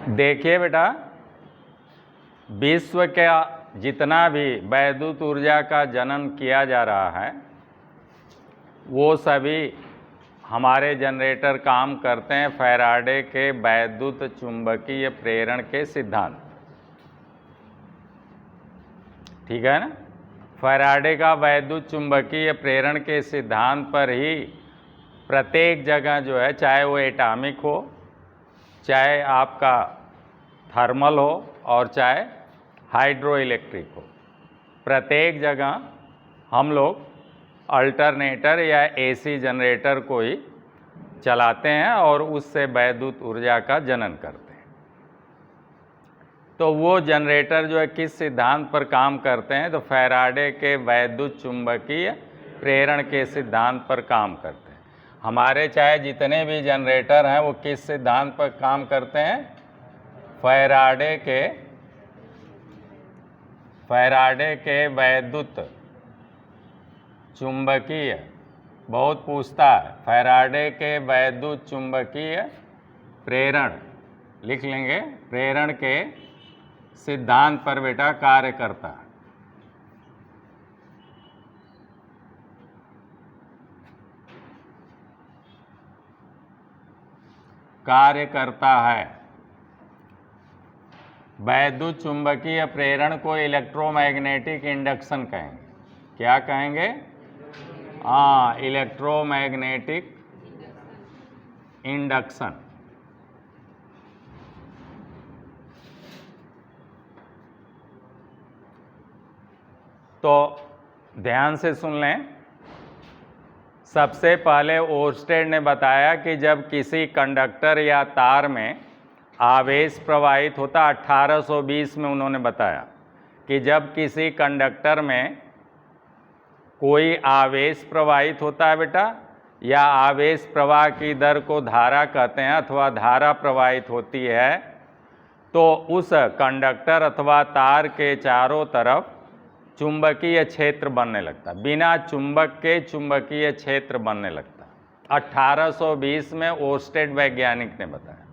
देखिए बेटा, विश्व का जितना भी वैद्युत ऊर्जा का जनन किया जा रहा है वो सभी हमारे जनरेटर काम करते हैं फैराडे के वैद्युत चुंबकीय प्रेरण के सिद्धांत। ठीक है ना? फैराडे का वैद्युत चुंबकीय प्रेरण के सिद्धांत पर ही प्रत्येक जगह जो है, चाहे वो एटॉमिक हो, चाहे आपका थर्मल हो और चाहे हाइड्रो इलेक्ट्रिक हो, प्रत्येक जगह हम लोग अल्टरनेटर या एसी जनरेटर को ही चलाते हैं और उससे वैद्युत ऊर्जा का जनन करते हैं। तो वो जनरेटर जो है किस सिद्धांत पर काम करते हैं? तो फैराडे के वैद्युत चुंबकीय प्रेरण के सिद्धांत पर काम करते हैं। हमारे चाहे जितने भी जनरेटर हैं वो किस सिद्धांत पर काम करते हैं? फैराडे के वैद्युत चुंबकीय, बहुत पूछता है, फैराडे के वैद्युत चुंबकीय प्रेरण, लिख लेंगे, प्रेरण के सिद्धांत पर बेटा कार्य करता है। वैद्युत चुंबकीय प्रेरण को इलेक्ट्रोमैग्नेटिक इंडक्शन कहेंगे। क्या कहेंगे? हाँ, इलेक्ट्रोमैग्नेटिक इंडक्शन। तो ध्यान से सुन लें। सबसे पहले ओर्स्टेड ने बताया कि जब किसी कंडक्टर या तार में आवेश प्रवाहित होता, 1820 में उन्होंने बताया कि जब किसी कंडक्टर में कोई आवेश प्रवाहित होता है बेटा, या आवेश प्रवाह की दर को धारा कहते हैं अथवा धारा प्रवाहित होती है, तो उस कंडक्टर अथवा तार के चारों तरफ चुंबकीय क्षेत्र बनने लगता, बिना चुंबक के चुंबकीय क्षेत्र बनने लगता। 1820 में ओर्स्टेड वैज्ञानिक ने बताया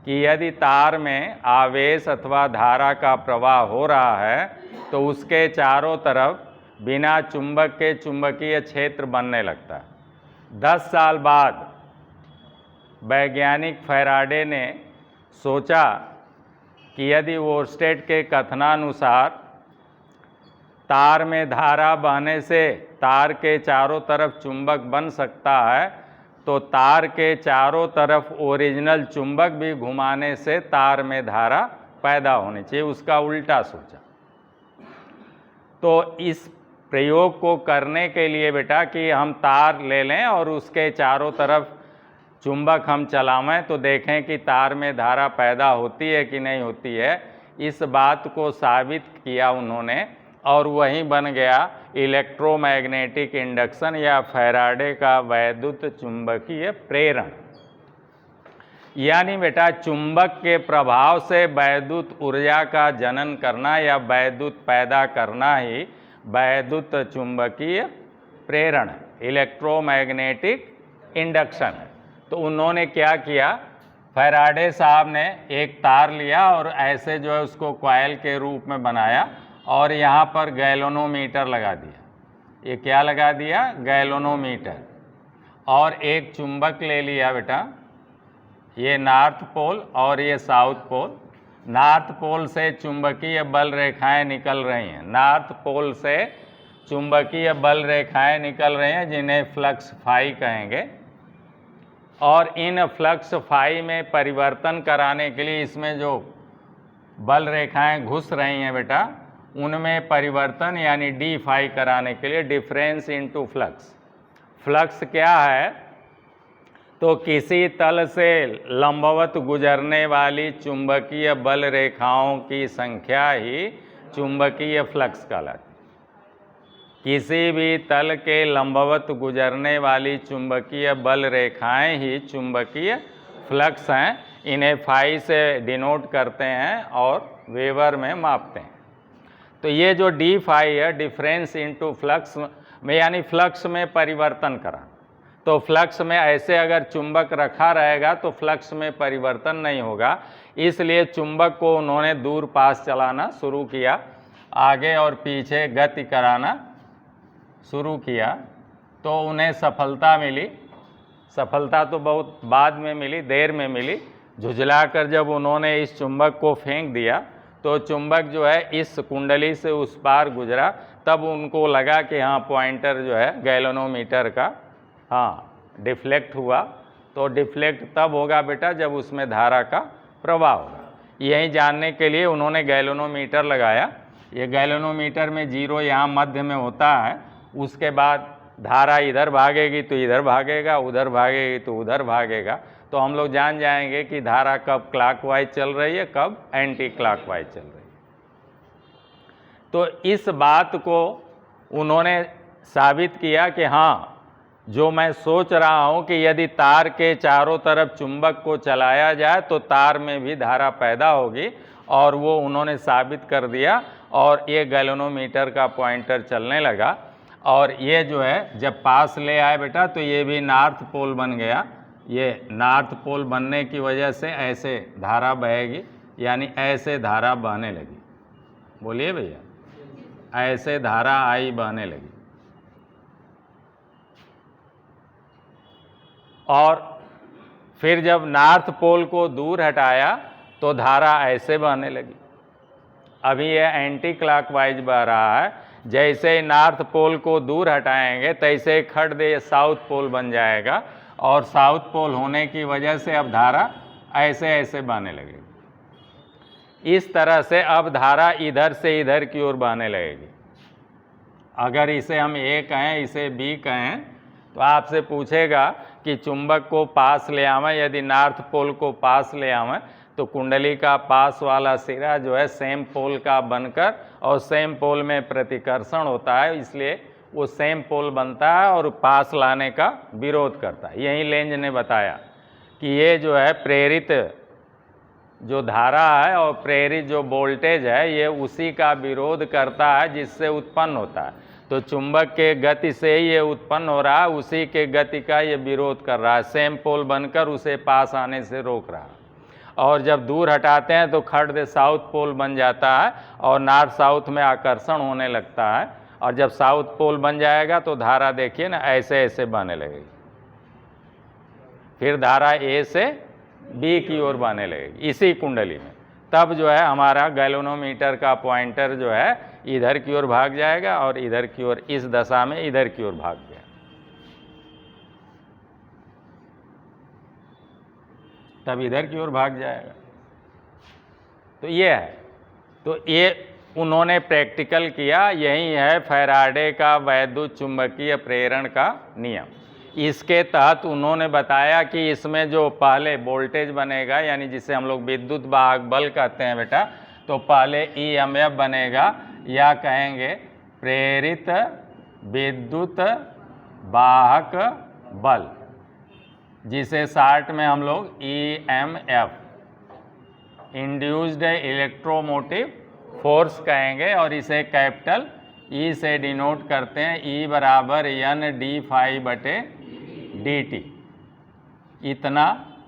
कि यदि तार में आवेश अथवा धारा का प्रवाह हो रहा है तो उसके चारों तरफ बिना चुंबक के चुंबकीय क्षेत्र बनने लगता है। 10 साल बाद वैज्ञानिक फैराडे ने सोचा कि यदि ओर्स्टेड के कथनानुसार तार में धारा बहने से तार के चारों तरफ चुंबक बन सकता है, तो तार के चारों तरफ ओरिजिनल चुंबक भी घुमाने से तार में धारा पैदा होनी चाहिए। उसका उल्टा सोचा। तो इस प्रयोग को करने के लिए बेटा कि हम तार ले लें और उसके चारों तरफ चुंबक हम चलावें तो देखें कि तार में धारा पैदा होती है कि नहीं होती है, इस बात को साबित किया उन्होंने और वही बन गया इलेक्ट्रोमैग्नेटिक इंडक्शन या फैराडे का वैद्युत चुंबकीय प्रेरण। यानी बेटा चुंबक के प्रभाव से वैद्युत ऊर्जा का जनन करना या वैद्युत पैदा करना ही वैद्युत चुंबकीय प्रेरण, इलेक्ट्रोमैग्नेटिक इंडक्शन है। तो उन्होंने क्या किया, फैराडे साहब ने एक तार लिया और ऐसे जो है उसको कॉइल के रूप में बनाया और यहाँ पर गैल्वेनोमीटर लगा दिया। ये क्या लगा दिया? गैल्वेनोमीटर। और एक चुंबक ले लिया बेटा, ये नॉर्थ पोल और ये साउथ पोल। नॉर्थ पोल से चुंबकीय बल रेखाएं निकल रही हैं, नॉर्थ पोल से चुंबकीय बल रेखाएं निकल रही हैं जिन्हें फ्लक्स फाई कहेंगे। और इन फ्लक्स फाई में परिवर्तन कराने के लिए इसमें जो बल रेखाएं घुस रही हैं बेटा, उनमें परिवर्तन यानी डी फाई कराने के लिए डिफरेंस इनटू फ्लक्स। फ्लक्स क्या है? तो किसी तल से लंबवत गुजरने वाली चुंबकीय बल रेखाओं की संख्या ही चुंबकीय फ्लक्स कहलाती। किसी भी तल के लंबवत गुजरने वाली चुंबकीय बल रेखाएं ही चुंबकीय फ्लक्स हैं। इन्हें फाई से डिनोट करते हैं और वेबर में मापते हैं। तो ये जो डी फाई है, डिफरेंस इनटू फ्लक्स में, यानी फ्लक्स में परिवर्तन करा। तो फ्लक्स में ऐसे अगर चुंबक रखा रहेगा तो फ्लक्स में परिवर्तन नहीं होगा, इसलिए चुंबक को उन्होंने दूर पास चलाना शुरू किया, आगे और पीछे गति कराना शुरू किया। तो उन्हें सफलता मिली। सफलता तो बहुत बाद में मिली, देर में मिली। झुझलाकर जब उन्होंने इस चुंबक को फेंक दिया तो चुंबक जो है इस कुंडली से उस पार गुजरा, तब उनको लगा कि हाँ पॉइंटर जो है गैल्वेनोमीटर का डिफ्लेक्ट हुआ। तो डिफ्लेक्ट तब होगा बेटा जब उसमें धारा का प्रवाह होगा। यही जानने के लिए उन्होंने गैल्वेनोमीटर लगाया। ये गैल्वेनोमीटर में 0 यहाँ मध्य में होता है, उसके बाद धारा इधर भागेगी तो इधर भागेगा, उधर भागेगी तो उधर भागेगा। तो हम लोग जान जाएंगे कि धारा कब क्लॉकवाइज चल रही है, कब एंटी क्लॉकवाइज चल रही है। तो इस बात को उन्होंने साबित किया कि हाँ, जो मैं सोच रहा हूँ कि यदि तार के चारों तरफ चुंबक को चलाया जाए तो तार में भी धारा पैदा होगी, और वो उन्होंने साबित कर दिया। और ये गैल्वेनोमीटर का पॉइंटर चलने लगा। और ये जो है जब पास ले आए बेटा तो ये भी नॉर्थ पोल बन गया। ये नॉर्थ पोल बनने की वजह से ऐसे धारा बहेगी, यानी ऐसे धारा बहने लगी। बोलिए भैया, ऐसे धारा आई बहने लगी। और फिर जब नॉर्थ पोल को दूर हटाया तो धारा ऐसे बहने लगी। अभी ये एंटी क्लॉकवाइज बह रहा है। जैसे नॉर्थ पोल को दूर हटाएंगे तैसे खड़ दे साउथ पोल बन जाएगा, और साउथ पोल होने की वजह से अब धारा ऐसे ऐसे बहने लगेगी। इस तरह से अब धारा इधर से इधर की ओर बहने लगेगी। अगर इसे हम ए कहें, इसे बी कहें, तो आपसे पूछेगा कि चुंबक को पास ले आवें। यदि नॉर्थ पोल को पास ले आवें तो कुंडली का पास वाला सिरा जो है सेम पोल का बनकर, और सेम पोल में प्रतिकर्षण होता है, इसलिए वो सेम पोल बनता है और पास लाने का विरोध करता है। यही लेंज ने बताया कि ये जो है प्रेरित जो धारा है और प्रेरित जो वोल्टेज है, ये उसी का विरोध करता है जिससे उत्पन्न होता है। तो चुंबक के गति से ही ये उत्पन्न हो रहा है, उसी के गति का ये विरोध कर रहा है। सेम पोल बनकर उसे पास आने से रोक रहा है। और जब दूर हटाते हैं तो खड़ दे साउथ पोल बन जाता है और नॉर्थ साउथ में आकर्षण होने लगता है। और जब साउथ पोल बन जाएगा तो धारा देखिए ना ऐसे ऐसे बहने लगेगी। फिर धारा ए से बी की ओर बहने लगेगी इसी कुंडली में। तब जो है हमारा गैल्वेनोमीटर का पॉइंटर जो है इधर की ओर भाग जाएगा, और इधर की ओर, इस दशा में इधर की ओर भाग गया। तब इधर की ओर भाग जाएगा। तो ये है, तो ये उन्होंने प्रैक्टिकल किया। यही है फैराडे का वैद्युत चुंबकीय प्रेरण का नियम। इसके तहत उन्होंने बताया कि इसमें जो पहले वोल्टेज बनेगा, यानी जिसे हम लोग विद्युत वाहक बल कहते हैं बेटा, तो पहले ईएमएफ बनेगा, या कहेंगे प्रेरित विद्युत वाहक बल, जिसे शॉर्ट में हम लोग ईएमएफ, इंड्यूस्ड इलेक्ट्रोमोटिव फोर्स कहेंगे। और इसे कैपिटल ई से डिनोट करते हैं, ई बराबर एन डी फाई बटे डी टी। इतना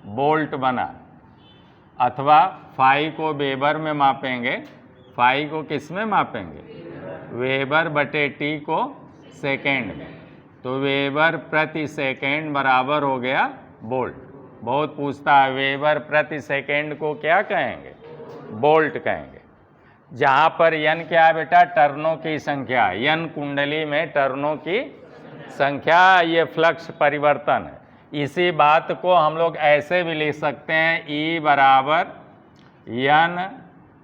वोल्ट बना। अथवा फाई को वेबर में मापेंगे। फाई को किस में मापेंगे? वेबर बटे टी को सेकेंड में। तो वेबर प्रति सेकेंड बराबर हो गया वोल्ट। बहुत पूछता है वेबर प्रति सेकेंड को क्या कहेंगे? वोल्ट कहेंगे। जहाँ पर यन क्या है बेटा? टर्नों की संख्या। यन कुंडली में टर्नों की संख्या, ये फ्लक्स परिवर्तन है। इसी बात को हम लोग ऐसे भी लिख सकते हैं, ई बराबर यन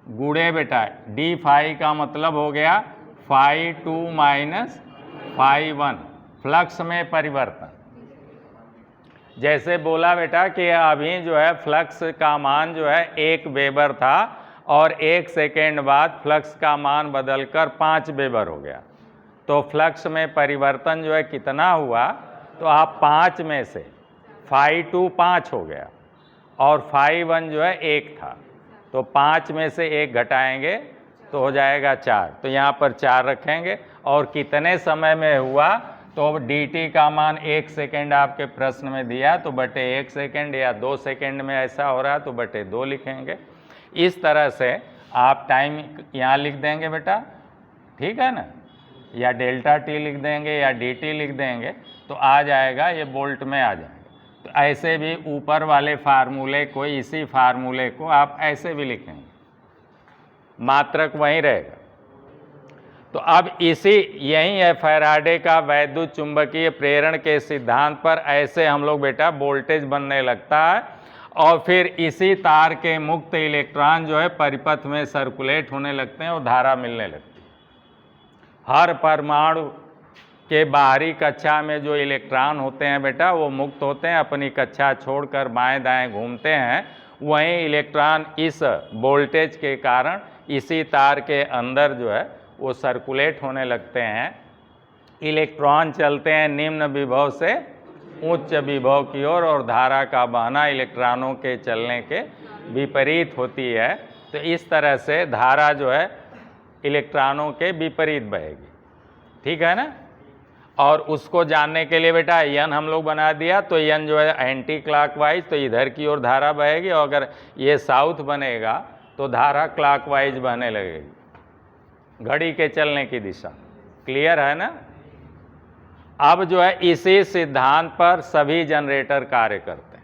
गुणे बेटा डी फाई का मतलब हो गया फाई 2 माइनस फाई 1, फ्लक्स में परिवर्तन। जैसे बोला बेटा कि अभी जो है फ्लक्स का मान जो है 1 वेबर था, और 1 सेकेंड बाद फ्लक्स का मान बदलकर 5 वेबर हो गया। तो फ्लक्स में परिवर्तन जो है कितना हुआ? तो आप 5 में से फाई 2 5 हो गया, और फाई 1 जो है 1 था, तो 5 में से 1 घटाएंगे तो हो जाएगा 4। तो यहाँ पर 4 रखेंगे। और कितने समय में हुआ? तो dt का मान 1 सेकेंड आपके प्रश्न में दिया, तो बटे 1 सेकेंड या 2 सेकेंड में ऐसा हो रहा है तो बटे 2 लिखेंगे। इस तरह से आप टाइम यहाँ लिख देंगे बेटा, ठीक है ना, या डेल्टा टी लिख देंगे या dt लिख देंगे तो आ जाएगा, ये बोल्ट में आ जाएगा। तो ऐसे भी ऊपर वाले फार्मूले को, इसी फार्मूले को आप ऐसे भी लिखेंगे, मात्रक वहीं रहेगा। तो अब यही है फैराडे का वैद्युत चुंबकीय प्रेरण के सिद्धांत पर ऐसे हम लोग बेटा वोल्टेज बनने लगता है और फिर इसी तार के मुक्त इलेक्ट्रॉन जो है परिपथ में सर्कुलेट होने लगते हैं और धारा मिलने लगती है। हर परमाणु के बाहरी कक्षा में जो इलेक्ट्रॉन होते हैं बेटा वो मुक्त होते हैं, अपनी कक्षा छोड़कर बाएं दाएं घूमते हैं। वहीं इलेक्ट्रॉन इस वोल्टेज के कारण इसी तार के अंदर जो है वो सर्कुलेट होने लगते हैं। इलेक्ट्रॉन चलते हैं निम्न विभव से उच्च विभव की ओर और धारा का बहना इलेक्ट्रॉनों के चलने के विपरीत होती है। तो इस तरह से धारा जो है इलेक्ट्रॉनों के विपरीत बहेगी, ठीक है ना। और उसको जानने के लिए बेटा n हम लोग बना दिया, तो n जो है एंटी क्लॉकवाइज, तो इधर की ओर धारा बहेगी, और अगर ये साउथ बनेगा तो धारा क्लॉकवाइज बहने लगेगी, घड़ी के चलने की दिशा। क्लियर है ना। अब जो है इसी सिद्धांत पर सभी जनरेटर कार्य करते हैं।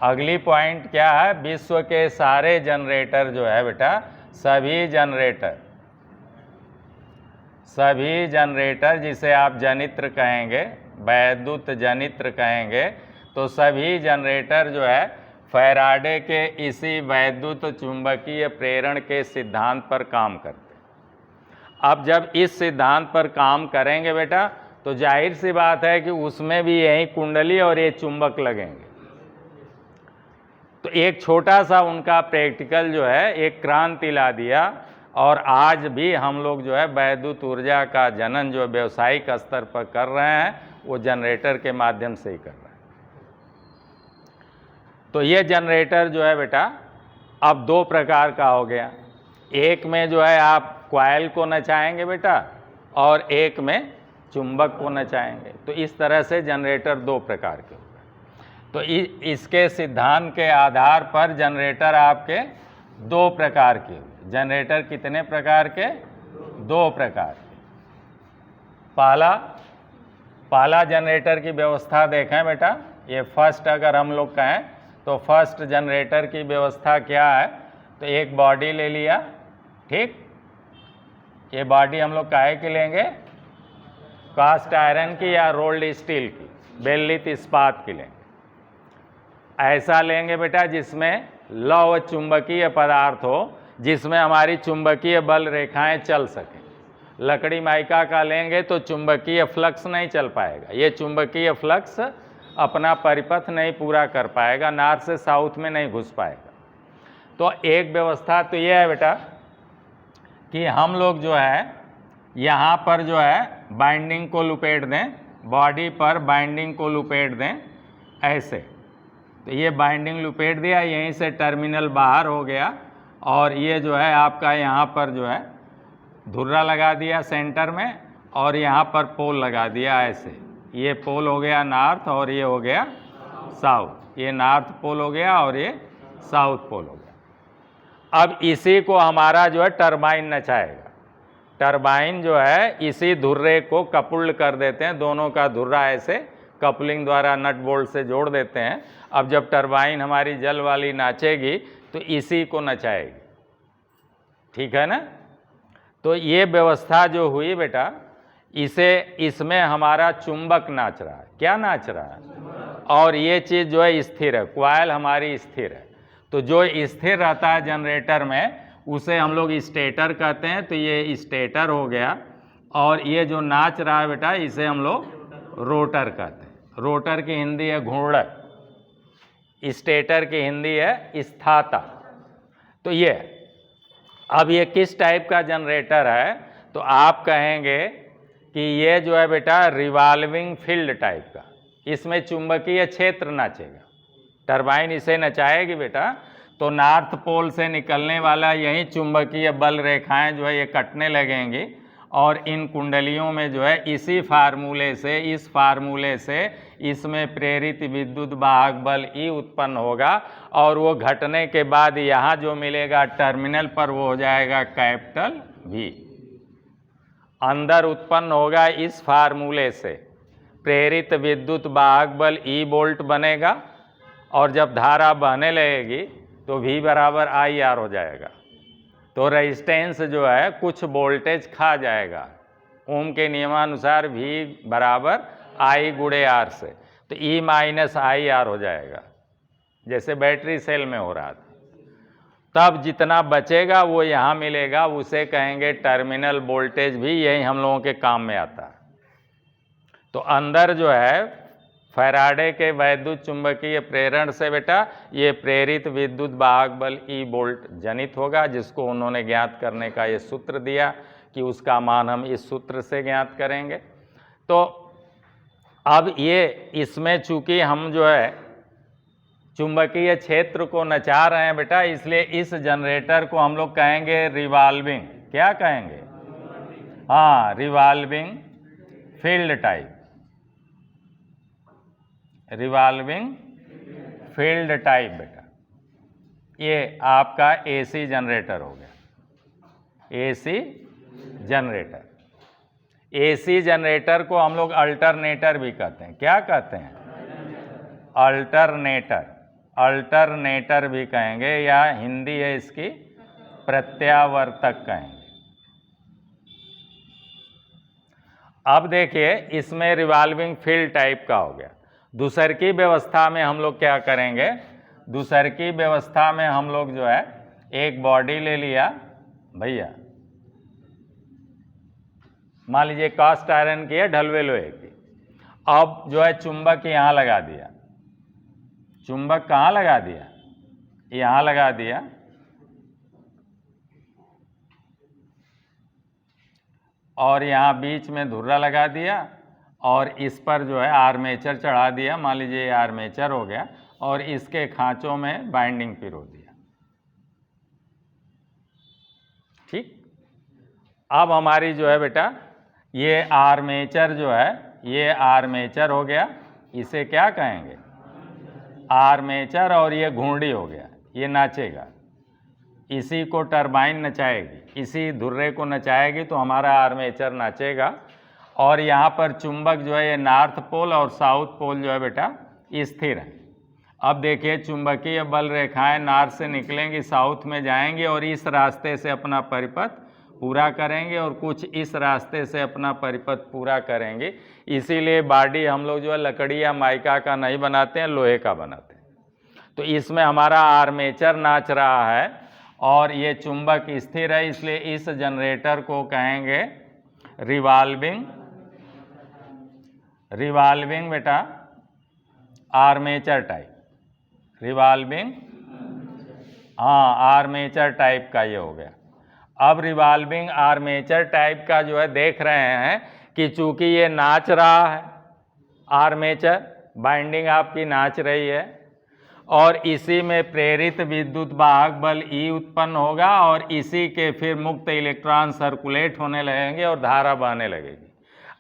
अगली पॉइंट क्या है, विश्व के सारे जनरेटर जो है बेटा, सभी जनरेटर जिसे आप जनित्र कहेंगे, वैद्युत जनित्र कहेंगे, तो सभी जनरेटर जो है फैराडे के इसी वैद्युत चुंबकीय प्रेरण के सिद्धांत पर काम करते हैं। अब जब इस सिद्धांत पर काम करेंगे बेटा तो जाहिर सी बात है कि उसमें भी यही कुंडली और ये चुंबक लगेंगे। तो एक छोटा सा उनका प्रैक्टिकल जो है एक क्रांति ला दिया, और आज भी हम लोग जो है वैद्युत ऊर्जा का जनन जो व्यावसायिक स्तर पर कर रहे हैं वो जनरेटर के माध्यम से ही कर रहे हैं। तो ये जनरेटर जो है बेटा अब दो प्रकार का हो गया। एक में जो है आप कॉइल को नचाएंगे बेटा, और एक में चुंबक को नचाएंगे। तो इस तरह से जनरेटर दो प्रकार के हो गए। तो इसके सिद्धांत के आधार पर जनरेटर आपके दो प्रकार के हुए। जनरेटर कितने प्रकार के? दो प्रकार के। पहला जनरेटर की व्यवस्था देखें बेटा, ये फर्स्ट अगर हम लोग कहें तो फर्स्ट जनरेटर की व्यवस्था क्या है, तो एक बॉडी ले लिया, ठीक। ये बॉडी हम लोग काहे की लेंगे, कास्ट आयरन की या रोल्ड स्टील की, बेललित इस्पात की लेंगे। ऐसा लेंगे बेटा जिसमें लौह चुंबकीय पदार्थ हो, जिसमें हमारी चुंबकीय बल रेखाएं चल सकें। लकड़ी माइका का लेंगे तो चुंबकीय फ्लक्स नहीं चल पाएगा, ये चुंबकीय फ्लक्स अपना परिपथ नहीं पूरा कर पाएगा, नॉर्थ से साउथ में नहीं घुस पाएगा। तो एक व्यवस्था तो ये है बेटा कि हम लोग जो है यहाँ पर जो है बाइंडिंग को लुपेट दें, बॉडी पर बाइंडिंग को लुपेट दें ऐसे। तो ये बाइंडिंग लुपेट दिया, यहीं से टर्मिनल बाहर हो गया, और ये जो है आपका यहाँ पर जो है धुर्रा लगा दिया सेंटर में, और यहाँ पर पोल लगा दिया ऐसे। ये पोल हो गया नॉर्थ और ये हो गया साउथ, ये नॉर्थ पोल हो गया और ये साउथ पोल हो गया। अब इसी को हमारा जो है टरबाइन नचाएगा। टरबाइन जो है इसी धुर्रे को कपुल्ड कर देते हैं, दोनों का धुर्रा ऐसे कपलिंग द्वारा नट बोल्ट से जोड़ देते हैं। अब जब टरबाइन हमारी जल वाली नाचेगी तो इसी को नचाएगी, ठीक है ना। तो ये व्यवस्था जो हुई बेटा, इसमें हमारा चुंबक नाच रहा है। क्या नाच रहा है? और ये चीज़ जो है स्थिर है, कॉइल हमारी स्थिर है। तो जो स्थिर रहता है जनरेटर में उसे हम लोग स्टेटर कहते हैं। तो ये स्टेटर हो गया, और ये जो नाच रहा है बेटा इसे हम लोग रोटर कहते हैं। रोटर की हिंदी है घूर्णक, स्टेटर की हिंदी है स्थाता। तो ये अब ये किस टाइप का जनरेटर है, तो आप कहेंगे कि ये जो है बेटा रिवॉल्विंग फील्ड टाइप का, इसमें चुंबकीय क्षेत्र नाचेगा। टरबाइन इसे नचाएगी बेटा, तो नॉर्थ पोल से निकलने वाला यही चुंबकीय बल रेखाएं जो है ये कटने लगेंगी, और इन कुंडलियों में जो है इसी फार्मूले से, इस फार्मूले से इसमें प्रेरित विद्युत वाहक बल E उत्पन्न होगा और वो घटने के बाद यहाँ जो मिलेगा टर्मिनल पर वो हो जाएगा कैपिटल V। अंदर उत्पन्न होगा इस फार्मूले से प्रेरित विद्युत वाहक बल E वोल्ट बनेगा और जब धारा बहने लगेगी तो V बराबर IR हो जाएगा। तो रेजिस्टेंस जो है कुछ वोल्टेज खा जाएगा ओम के नियमानुसार V बराबर I गुणे R से, तो E माइनस IR हो जाएगा जैसे बैटरी सेल में हो रहा था। तब जितना बचेगा वो यहाँ मिलेगा, उसे कहेंगे टर्मिनल वोल्टेज भी, यही हम लोगों के काम में आता है। तो अंदर जो है फैराडे के वैद्युत चुंबकीय प्रेरण से बेटा ये प्रेरित विद्युत वाहक बल E वोल्ट जनित होगा, जिसको उन्होंने ज्ञात करने का ये सूत्र दिया कि उसका मान हम इस सूत्र से ज्ञात करेंगे। तो अब ये इसमें चूंकि हम जो है चुंबकीय क्षेत्र को नचा रहे हैं बेटा, इसलिए इस जनरेटर को हम लोग कहेंगे रिवॉल्विंग, क्या कहेंगे? हाँ, revolving field type, revolving field type बेटा। ये आपका AC जनरेटर हो गया, AC जनरेटर। AC जनरेटर को हम लोग अल्टरनेटर भी कहते हैं, क्या कहते हैं? अल्टरनेटर, अल्टरनेटर भी कहेंगे, या हिंदी है इसकी प्रत्यावर्तक कहेंगे। अब देखिए इसमें रिवॉल्विंग फील्ड टाइप का हो गया। दूसरकी व्यवस्था में हम लोग क्या करेंगे? दूसरकी व्यवस्था में हम लोग जो है एक बॉडी ले लिया भैया, मान लीजिए कास्ट आयरन की है, ढलवे लोहे की। अब जो है चुंबक यहाँ लगा दिया, चुंबक कहाँ लगा दिया? यहाँ लगा दिया, और यहाँ बीच में धुर्रा लगा दिया, और इस पर जो है आर्मेचर चढ़ा दिया, मान लीजिए ये आर्मेचर हो गया, और इसके खांचों में बाइंडिंग पिरो दिया। ठीक, अब हमारी जो है बेटा ये आर्मेचर जो है, ये आर्मेचर हो गया, इसे क्या कहेंगे? आर्मेचर। और ये घूंडी हो गया, ये नाचेगा, इसी को टरबाइन नचाएगी, इसी धुर्रे को नचाएगी तो हमारा आर्मेचर नाचेगा। और यहाँ पर चुंबक जो है ये नॉर्थ पोल और साउथ पोल जो है बेटा स्थिर है। अब देखिए चुंबकीय बल रेखाएं नॉर्थ से निकलेंगी, साउथ में जाएंगी और इस रास्ते से अपना परिपथ पूरा करेंगे, और कुछ इस रास्ते से अपना परिपथ पूरा करेंगे। इसीलिए बॉडी हम लोग जो है लकड़ी या माइका का नहीं बनाते हैं, लोहे का बनाते हैं। तो इसमें हमारा आर्मेचर नाच रहा है और ये चुंबक स्थिर है, इसलिए इस जनरेटर को कहेंगे रिवॉल्विंग, रिवॉल्विंग बेटा आर्मेचर टाइप, रिवॉल्विंग, हाँ आर्मेचर टाइप का ये हो गया। अब रिवॉल्विंग आर्मेचर टाइप का जो है देख रहे हैं कि चूंकि ये नाच रहा है, आर्मेचर बाइंडिंग आपकी नाच रही है, और इसी में प्रेरित विद्युत वाहक बल E उत्पन्न होगा, और इसी के फिर मुक्त इलेक्ट्रॉन सर्कुलेट होने लगेंगे और धारा बहने लगेगी।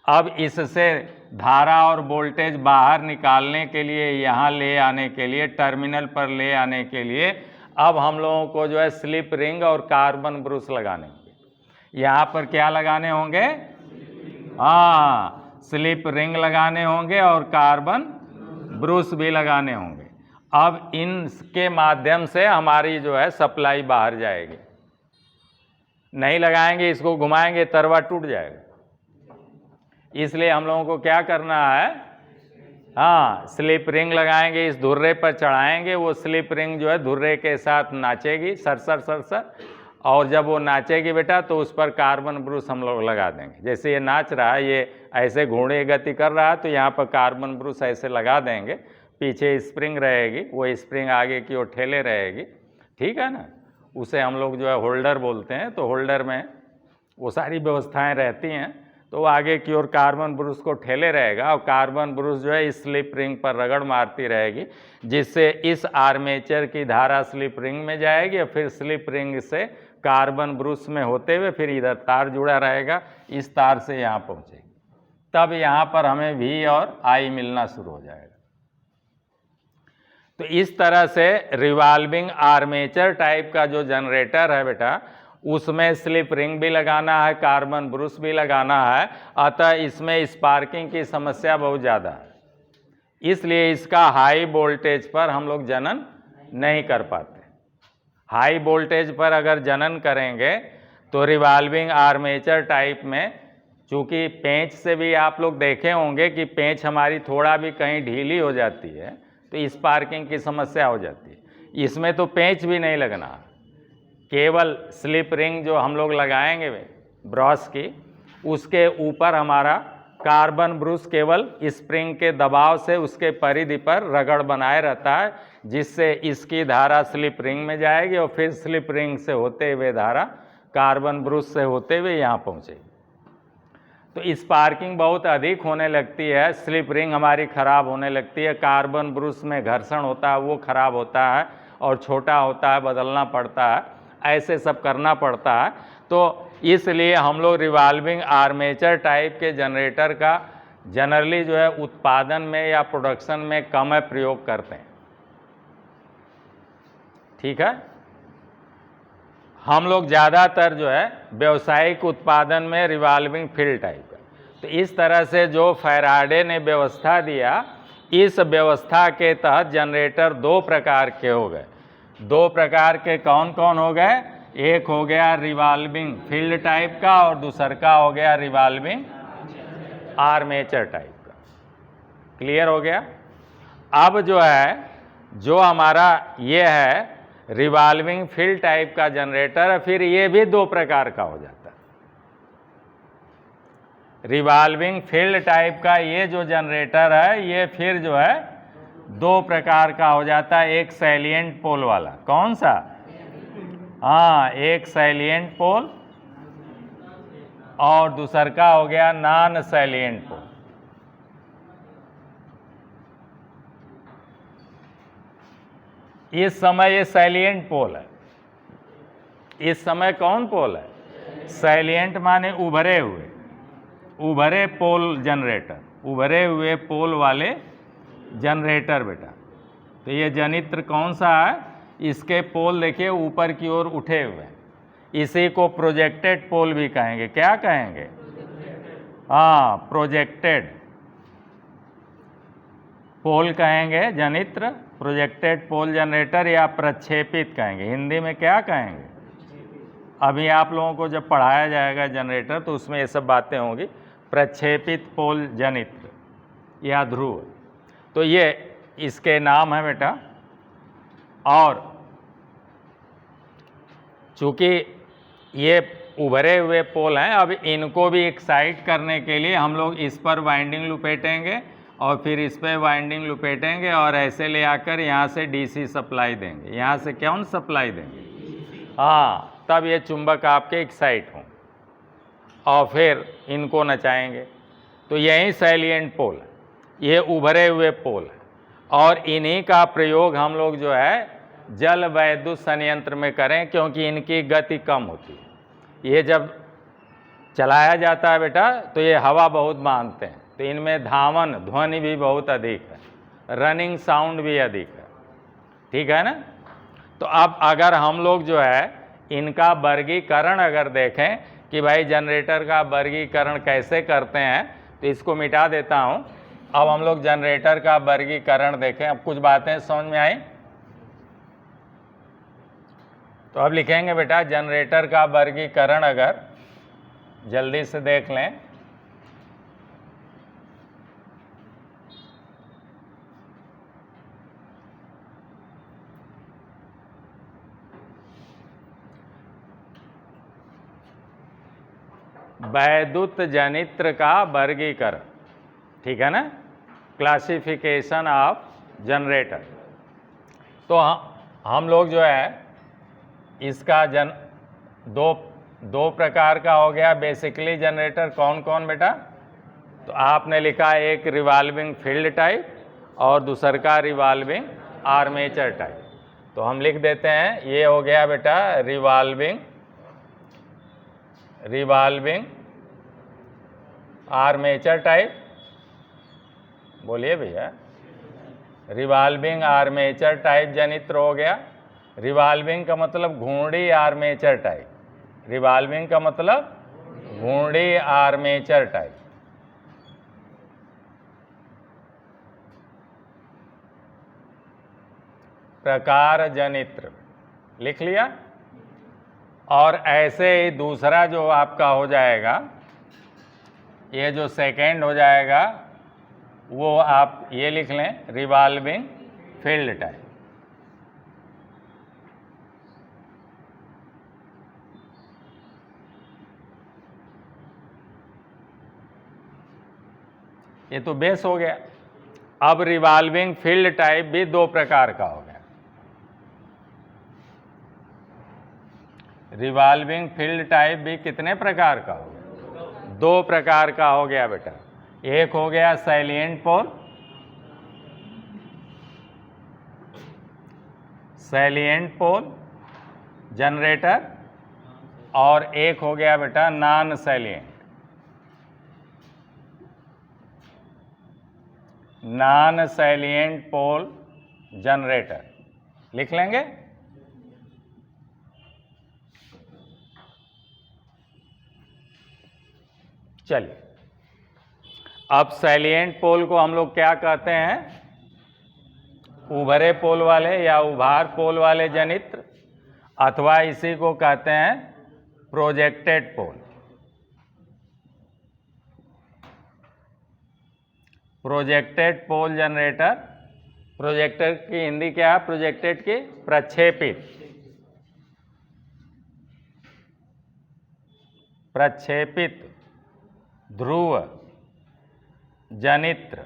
अब इससे धारा और वोल्टेज बाहर निकालने के लिए, यहाँ ले आने के लिए, टर्मिनल पर ले आने के लिए अब हम लोगों को जो है स्लिप रिंग और कार्बन ब्रूस लगाने होंगे। यहाँ पर क्या लगाने होंगे? हाँ, स्लिप रिंग लगाने होंगे और कार्बन ब्रूस भी लगाने होंगे। अब इनके माध्यम से हमारी जो है सप्लाई बाहर जाएगी। नहीं लगाएंगे, इसको घुमाएंगे, तरवा टूट जाएगा। इसलिए हम लोगों को क्या करना है? हाँ, स्लिप रिंग लगाएंगे, इस धुर्रे पर चढ़ाएंगे, वो स्लिप रिंग जो है धुर्रे के साथ नाचेगी सरसर सरसर, और जब वो नाचेगी बेटा तो उस पर कार्बन ब्रूस हम लोग लगा देंगे। जैसे ये नाच रहा है, ये ऐसे घोड़े गति कर रहा है, तो यहाँ पर कार्बन ब्रूस ऐसे लगा देंगे, पीछे स्प्रिंग रहेगी, वो स्प्रिंग आगे की ओर ठेले रहेगी, ठीक है ना। उसे हम लोग जो है होल्डर बोलते हैं। तो होल्डर में वो सारी व्यवस्थाएं रहती हैं। तो वो आगे की ओर कार्बन ब्रश को ठेले रहेगा और कार्बन ब्रश जो है इस स्लिप रिंग पर रगड़ मारती रहेगी, जिससे इस आर्मेचर की धारा स्लिप रिंग में जाएगी और फिर स्लिप रिंग से कार्बन ब्रश में होते हुए फिर इधर तार जुड़ा रहेगा, इस तार से यहाँ पहुँचेगी। तब यहाँ पर हमें V और I मिलना शुरू हो जाएगा। तो इस तरह से रिवॉल्विंग आर्मेचर टाइप का जो जनरेटर है बेटा, उसमें स्लिप रिंग भी लगाना है, कार्बन ब्रश भी लगाना है, अतः इसमें स्पार्किंग की समस्या बहुत ज़्यादा है, इसलिए इसका हाई वोल्टेज पर हम लोग जनन नहीं कर पाते। हाई वोल्टेज पर अगर जनन करेंगे तो रिवॉल्विंग आर्मेचर टाइप में, चूँकि पेंच से भी आप लोग देखे होंगे कि पेंच हमारी थोड़ा भी कहीं ढीली हो जाती है तो स्पार्किंग की समस्या हो जाती है। इसमें तो पेंच भी नहीं लगना, केवल स्लिप रिंग जो हम लोग लगाएंगे ब्रश की, उसके ऊपर हमारा कार्बन ब्रश केवल स्प्रिंग के दबाव से उसके परिधि पर रगड़ बनाए रहता है, जिससे इसकी धारा स्लिप रिंग में जाएगी और फिर स्लिप रिंग से होते हुए धारा कार्बन ब्रश से होते हुए यहाँ पहुँचेगी। तो स्पार्किंग बहुत अधिक होने लगती है, स्लिप रिंग हमारी ख़राब होने लगती है, कार्बन ब्रश में घर्षण होता है वो ख़राब होता है और छोटा होता है, बदलना पड़ता है, ऐसे सब करना पड़ता है। तो इसलिए हम लोग रिवॉल्विंग आर्मेचर टाइप के जनरेटर का जनरली जो है उत्पादन में या प्रोडक्शन में कम प्रयोग करते हैं। ठीक है, हम लोग ज़्यादातर जो है व्यावसायिक उत्पादन में रिवॉल्विंग फील्ड टाइप का। तो इस तरह से जो फैराडे ने व्यवस्था दिया, इस व्यवस्था के तहत जनरेटर दो प्रकार के हो गए। दो प्रकार के कौन कौन हो गए? एक हो गया रिवॉल्विंग फील्ड टाइप का और दूसर का हो गया रिवॉल्विंग आर्मेचर टाइप का। क्लियर हो गया? अब जो है, जो हमारा ये है रिवॉल्विंग फील्ड टाइप का जनरेटर है, फिर ये भी दो प्रकार का हो जाता है। रिवॉल्विंग फील्ड टाइप का ये जो जनरेटर है, ये फिर जो है दो प्रकार का हो जाता है। एक सैलिएंट पोल वाला, कौन सा? हाँ, एक सैलिएंट पोल और दूसर का हो गया नॉन सैलिएंट पोल। इस समय ये सैलिएंट पोल है। इस समय कौन पोल है? सैलिएंट माने उभरे हुए, उभरे पोल जनरेटर, उभरे हुए पोल वाले जनरेटर बेटा। तो ये जनित्र कौन सा है? इसके पोल देखिए ऊपर की ओर उठे हुए हैं, इसी को प्रोजेक्टेड पोल भी कहेंगे। क्या कहेंगे? हाँ, प्रोजेक्टेड पोल कहेंगे जनित्र, प्रोजेक्टेड पोल जनरेटर या प्रक्षेपित कहेंगे। हिंदी में क्या कहेंगे? अभी आप लोगों को जब पढ़ाया जाएगा जनरेटर तो उसमें ये सब बातें होंगी। प्रक्षेपित पोल जनित्र या ध्रुव, तो ये इसके नाम है बेटा। और चूँकि ये उभरे हुए पोल हैं, अब इनको भी एक्साइट करने के लिए हम लोग इस पर वाइंडिंग लुपेटेंगे और फिर इस पर वाइंडिंग लुपेटेंगे और ऐसे ले आकर यहाँ से डीसी सप्लाई देंगे। यहाँ से कौन सप्लाई देंगे? हाँ, तब ये चुंबक आपके एक्साइट हों और फिर इनको नचाएंगे। तो यही सैलिएंट पोल है, ये उभरे हुए पोल है और इन्हीं का प्रयोग हम लोग जो है जल वैद्युत संयंत्र में करें, क्योंकि इनकी गति कम होती है। ये जब चलाया जाता है बेटा तो ये हवा बहुत मांगते हैं, तो इनमें धावन ध्वनि भी बहुत अधिक है, रनिंग साउंड भी अधिक है। ठीक है ना? तो अब अगर हम लोग जो है इनका वर्गीकरण अगर देखें कि भाई जनरेटर का वर्गीकरण कैसे करते हैं, तो इसको मिटा देता हूँ। अब हम लोग जनरेटर का वर्गीकरण देखें। अब कुछ बातें समझ में आई? तो अब लिखेंगे बेटा जनरेटर का वर्गीकरण, अगर जल्दी से देख लें। वैद्युत जनित्र का वर्गीकरण, ठीक है ना? Classification of generator. तो हम लोग जो है इसका दो दो प्रकार का हो गया बेसिकली जनरेटर। कौन कौन बेटा? तो आपने लिखा एक रिवॉल्विंग फील्ड टाइप और दूसर का रिवॉल्विंग आर्मेचर टाइप। तो हम लिख देते हैं, ये हो गया बेटा रिवॉल्विंग आर्मेचर टाइप। बोलिए भैया, रिवॉल्विंग आर्मेचर टाइप जनित्र हो गया। रिवॉल्विंग का मतलब घूर्णी आर्मेचर टाइप, रिवॉल्विंग का मतलब घूर्णी आर्मेचर टाइप। प्रकार जनित्र लिख लिया। और ऐसे ही दूसरा जो आपका हो जाएगा, ये जो सेकेंड हो जाएगा वो आप ये लिख लें, रिवॉल्विंग फील्ड टाइप। ये तो बेस हो गया। अब रिवॉल्विंग फील्ड टाइप भी दो प्रकार का हो गया। रिवॉल्विंग फील्ड टाइप भी कितने प्रकार का हो गया? दो प्रकार का हो गया बेटा। एक हो गया सैलिएंट पोल, सैलिएंट पोल जनरेटर, और एक हो गया बेटा non salient, non salient pole generator. लिख लेंगे। चलिए, अब सैलिएंट पोल को हम लोग क्या कहते हैं? उभरे पोल वाले या उभार पोल वाले जनित्र, अथवा इसी को कहते हैं प्रोजेक्टेड पोल। प्रोजेक्टेड पोल जनरेटर, प्रोजेक्टर की हिंदी क्या है? प्रोजेक्टेड की प्रक्षेपित, प्रक्षेपित ध्रुव जनित्र।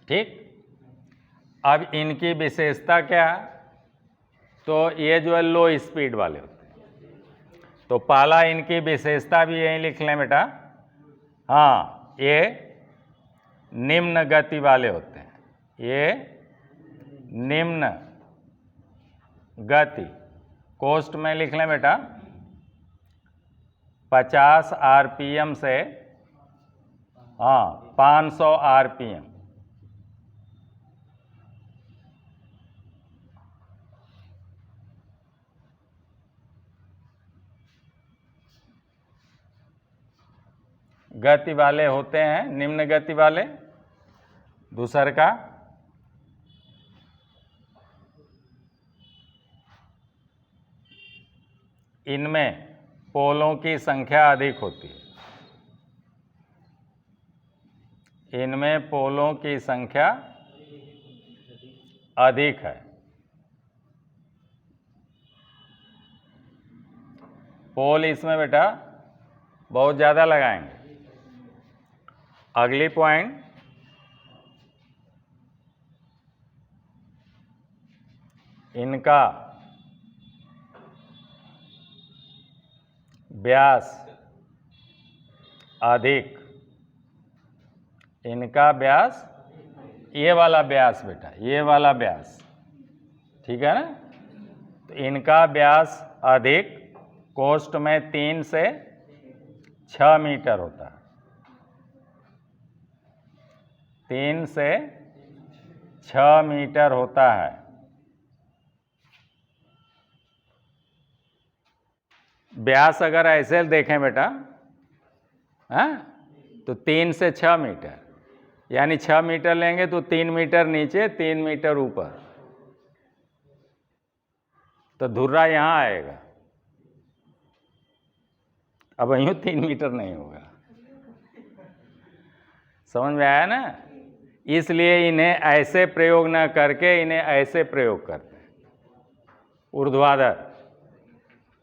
ठीक। अब इनकी विशेषता क्या है? तो ये जो है लो स्पीड वाले होते हैं। तो पहला इनकी विशेषता भी यही लिख लें बेटा। हाँ, ये निम्न गति वाले होते हैं, ये निम्न गति। कोष्ठ में लिख लें बेटा 50 आरपीएम से 500 आरपीएम। गति वाले होते हैं, निम्न गति वाले। दूसर का इनमें पोलों की संख्या अधिक होती है, इनमें पोलों की संख्या अधिक है। पोल इसमें बेटा बहुत ज़्यादा लगाएंगे। अगली पॉइंट, इनका व्यास अधिक, इनका व्यास, ये वाला व्यास बेटा, ये वाला व्यास, ठीक है ना? तो इनका व्यास अधिक, कोष्ठ में 3 से 6 मीटर होता है, 3 से 6 मीटर होता है। व्यास अगर ऐसे देखें बेटा, तो 3 से 6 मीटर, यानी 6 मीटर लेंगे तो 3 मीटर नीचे 3 मीटर ऊपर, तो धुर्रा यहाँ आएगा। अब यूँ 3 मीटर नहीं होगा। समझ में आया ना? इसलिए इन्हें ऐसे प्रयोग न करके इन्हें ऐसे प्रयोग करते हैं, ऊर्ध्वाधर।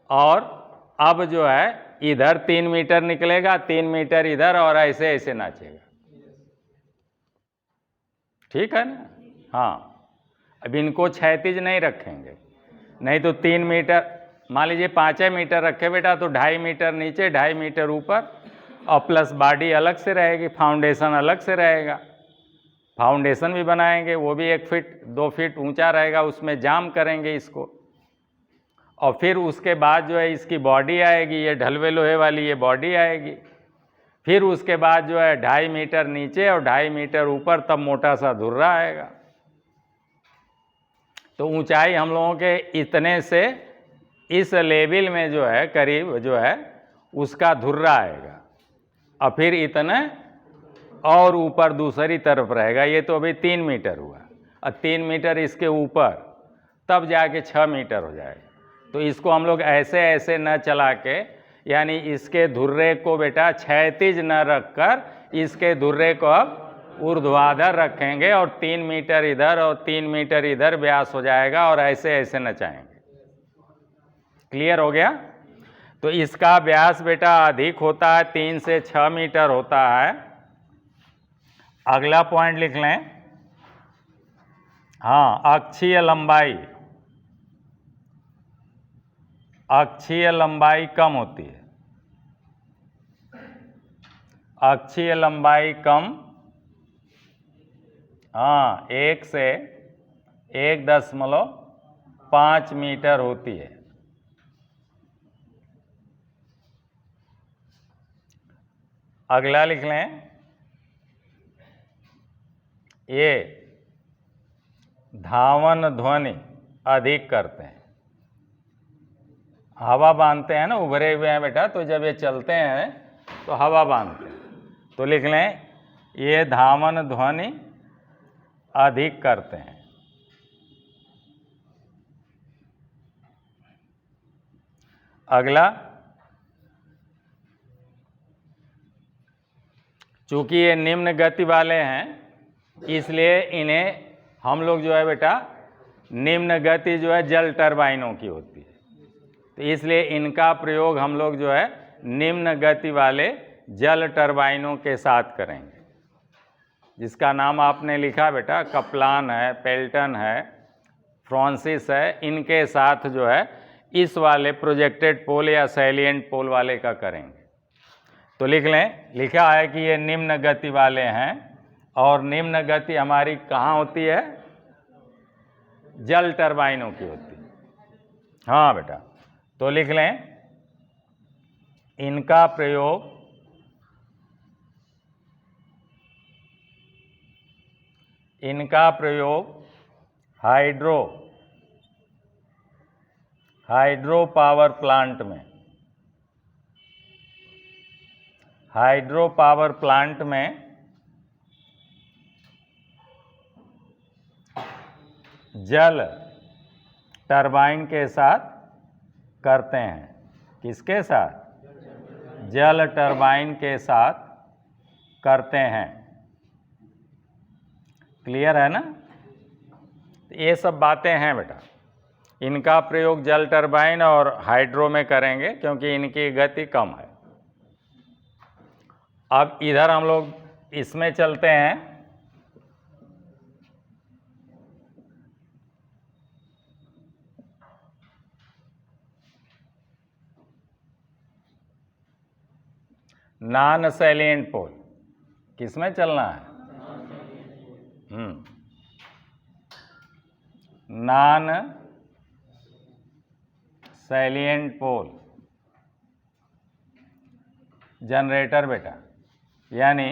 और अब जो है इधर 3 मीटर निकलेगा, 3 मीटर इधर, और ऐसे ऐसे नाचेगा। ठीक है ना? हाँ, अब इनको क्षैतिज नहीं रखेंगे, नहीं तो 3 मीटर, मान लीजिए 5 मीटर रखे बेटा, तो 2.5 मीटर नीचे 2.5 मीटर ऊपर, और प्लस बॉडी अलग से रहेगी, फाउंडेशन अलग से रहेगा। फाउंडेशन भी बनाएंगे, वो भी 1 फीट 2 फीट ऊंचा रहेगा, उसमें जाम करेंगे इसको। और फिर उसके बाद जो है इसकी बॉडी आएगी, ये ढलवे लोहे वाली ये बॉडी आएगी। फिर उसके बाद जो है 2.5 मीटर नीचे और 2.5 मीटर ऊपर, तब मोटा सा धुर्रा आएगा। तो ऊंचाई हम लोगों के इतने से इस लेवल में जो है करीब जो है उसका धुर्रा आएगा, और फिर इतने और ऊपर दूसरी तरफ रहेगा। ये तो अभी 3 मीटर हुआ, और 3 मीटर इसके ऊपर, तब जाके 6 मीटर हो जाएगा। तो इसको हम लोग ऐसे ऐसे न चला के, यानी इसके धुर्रे को बेटा क्षैतिज न रखकर इसके धुर्रे को अब ऊर्ध्वाधर रखेंगे, और 3 मीटर इधर और 3 मीटर इधर व्यास हो जाएगा, और ऐसे ऐसे नचाएंगे। क्लियर हो गया? तो इसका व्यास बेटा अधिक होता है, 3 से 6 मीटर होता है। अगला पॉइंट लिख लें। हाँ, अक्षीय लंबाई, अक्षीय लंबाई कम होती है। अक्षीय लंबाई कम, हाँ, 1 से 1.5 मीटर होती है। अगला लिख लें, ये धावन ध्वनि अधिक करते हैं। हवा बांधते हैं ना, उभरे हुए हैं बेटा, तो जब ये चलते हैं तो हवा बांधते हैं। तो लिख लें, ये धावन ध्वनि अधिक करते हैं। अगला, चूंकि ये निम्न गति वाले हैं, इसलिए इन्हें हम लोग जो है बेटा निम्न गति जो है जल टरबाइनों की होती है, तो इसलिए इनका प्रयोग हम लोग जो है निम्न गति वाले जल टरबाइनों के साथ करेंगे, जिसका नाम आपने लिखा बेटा, कप्लान है, पेल्टन है, फ्रांसिस है। इनके साथ जो है इस वाले प्रोजेक्टेड पोल या सैलिएंट पोल वाले का करेंगे। तो लिख लें, लिखा है कि ये निम्न गति वाले हैं, और निम्न गति हमारी कहाँ होती है? जल टरबाइनों की होती है। हाँ बेटा, तो लिख लें, इनका प्रयोग हाइड्रो पावर प्लांट में, हाइड्रो पावर प्लांट में जल टरबाइन के साथ करते हैं। किसके साथ? जल टरबाइन के साथ करते हैं। क्लियर है ना? ये सब बातें हैं बेटा। इनका प्रयोग जल टरबाइन और हाइड्रो में करेंगे, क्योंकि इनकी गति कम है। अब इधर हम लोग इसमें चलते हैं। नॉन सैलिएंट पोल, किसमें चलना है? नॉन सैलिएंट पोल जनरेटर बेटा, यानी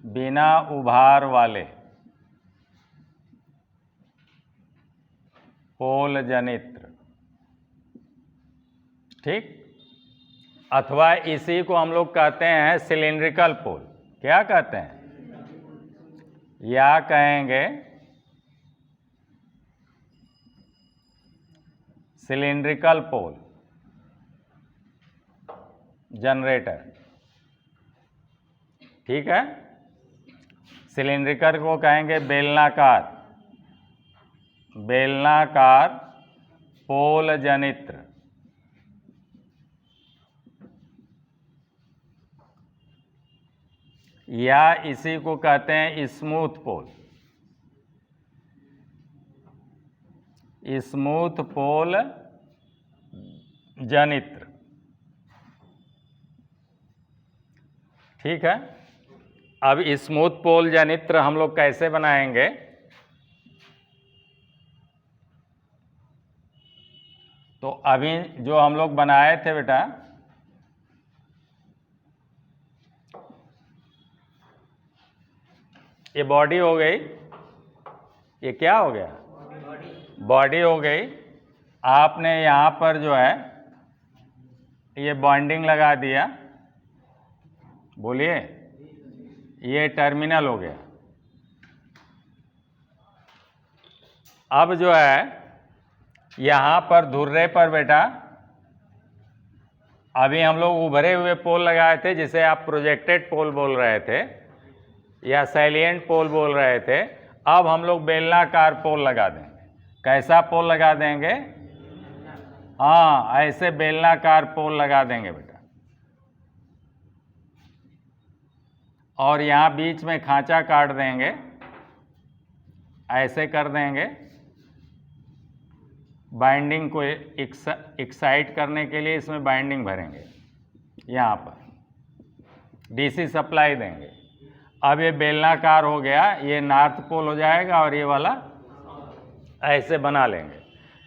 बिना उभार वाले पोल जनित्र, ठीक? अथवा इसी को हम लोग कहते हैं सिलिंड्रिकल पोल। क्या कहते हैं? या कहेंगे सिलिंड्रिकल पोल जनरेटर, ठीक है? सिलिंड्रिकल को कहेंगे बेलनाकार पोल जनित्र। या इसी को कहते हैं स्मूथ पोल। स्मूथ पोल जनित्र। ठीक है, अब स्मूथ पोल जनित्र हम लोग कैसे बनाएंगे? तो अभी जो हम लोग बनाए थे बेटा, ये बॉडी हो गई, ये क्या हो गया? बॉडी हो गई। आपने यहाँ पर जो है ये बॉन्डिंग लगा दिया, बोलिए, ये टर्मिनल हो गया। अब जो है यहाँ पर धुर्रे पर बेटा अभी हम लोग उभरे हुए पोल लगाए थे, जिसे आप प्रोजेक्टेड पोल बोल रहे थे या सैलिएंट पोल बोल रहे थे। अब हम लोग बेलनाकार पोल लगा देंगे। कैसा पोल लगा देंगे? हाँ, ऐसे बेलनाकार पोल लगा देंगे बेटा, और यहाँ बीच में खांचा काट देंगे, ऐसे कर देंगे। बाइंडिंग को एक्साइट करने के लिए इसमें बाइंडिंग भरेंगे, यहाँ पर डीसी सप्लाई देंगे। अब ये बेलनाकार हो गया, ये नॉर्थ पोल हो जाएगा और ये वाला ऐसे बना लेंगे।